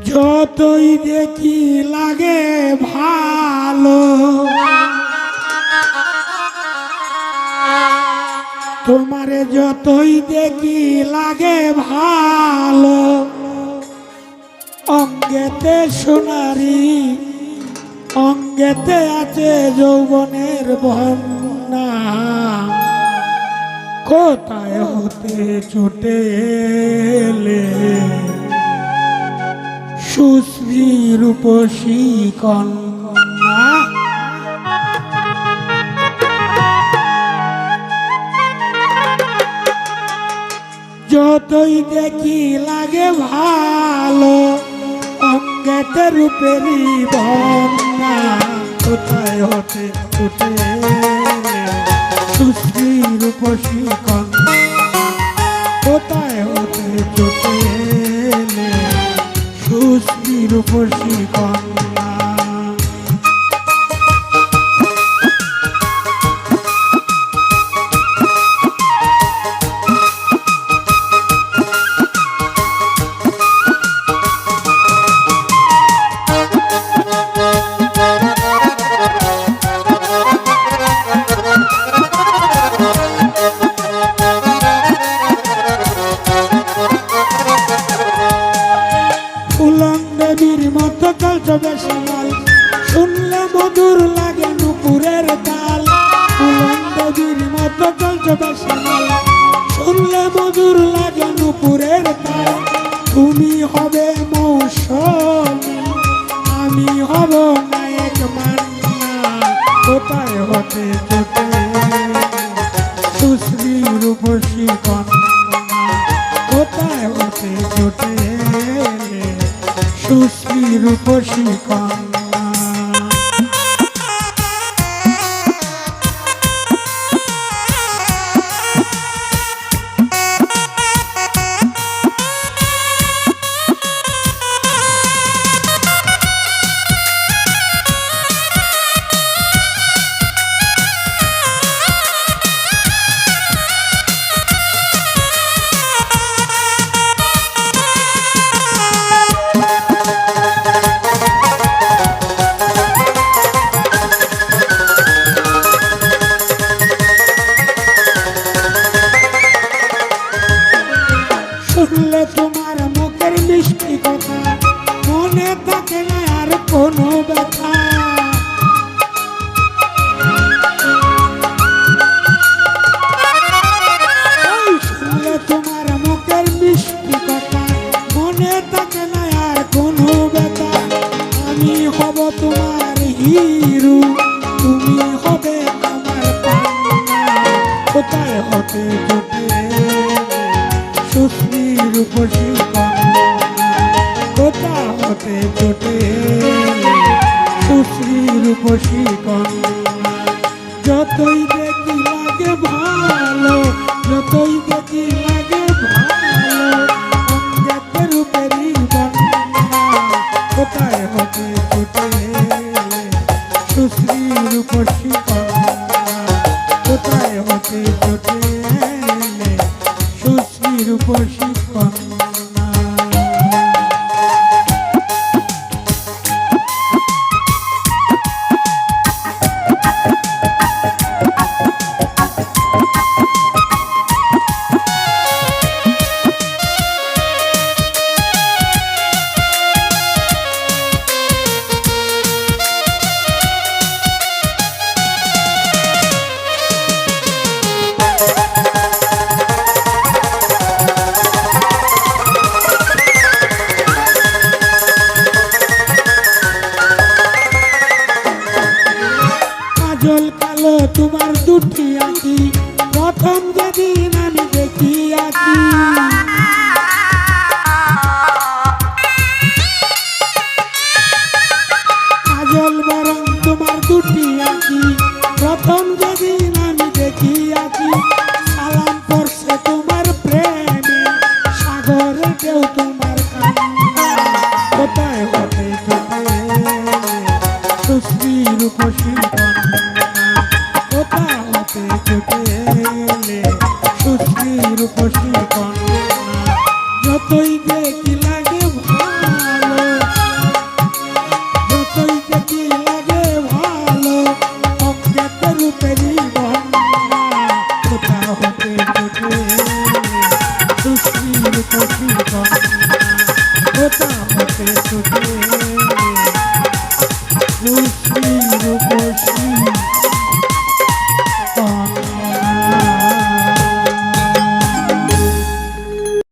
যতই দেখি লাগে ভালো, তোমারে যতই দেখি লাগে ভালো, অঙ্গেতে সোনারি অঙ্গেতে আছে যৌবনের বন্যা, কোথায় হতে ছুটে এলে সুশ্রী রূপসী কন্যা। যতই দেখি লাগে ভালো, অঙ্গেতে রূপেরই বন্যা, কোথায় হতে ছুটে এলে সুশ্রী রূপসী কন্যা, কোথায় হতে ছুটে এলে সুশ্রী রূপসী কন্যা। দেবীর মতো চলছো বেশি মাল, শুনলে মধুর লাগে নুপুরের তাল। ফুলন দেবীর মতো চলছো বেশি মাল, শুনলে মধুর লাগে নুপুরের তাল। তুমি হবে মৌসুমী, আমি হব নায়ক মান্না, কোথায় হতে ছুটে সুশ্রী রূপসী কন্যা, কোথায় হতে ছুটে সুশ্রী রূপসী কন্যা। শুনলে তোমার মুখের মিষ্টি কথা, মনে থাকে না আর কোনো ব্যথা। শুনলে তোমার মুখের মিষ্টি কথা, মনে থাকে না আর কোনো ব্যথা। আমি হব তোমার হিরো, তুমি হবে আমার কন্যা, কোথায় হতে ছুটে সুশ্রী রূপসী কন্যা, কোথায় হতে ছুটে সুশ্রী রূপসী কন্যা। যতই দেখি লাগে ভালো, যতই দেখি লাগে ভালো, অঙ্গেতে রূপেরই বন্যা, কোথায় হতে ছুটে সুশ্রী রূপসী কন্যা, কোথায় হতে ছুটে সুশ্রী রূপসী কন্যা। কাজল কালো তোমার দুটি আঁকি, প্রথম যেদিন আমি দেখি আঁকি। কাজল বরং তোমার দুটি আঁকি, প্রথম যেদিন আমি দেখি আঁকি। সালাম করছে তোমার প্রেমে, সাগরে কেউ তোমার কান্না, কোথায় হতে ছুটে সুশ্রী রূপসী কন্যা, কোথায় হতে ছুটে সুশ্রী রূপসী কন্যা। যতই দেখি লাগে ভালো, রূপেরই বন্যা কোথা হতে ফুটে দুশ্রীর কচি কন্যা কোথা হতে ফুটে দুশ্রী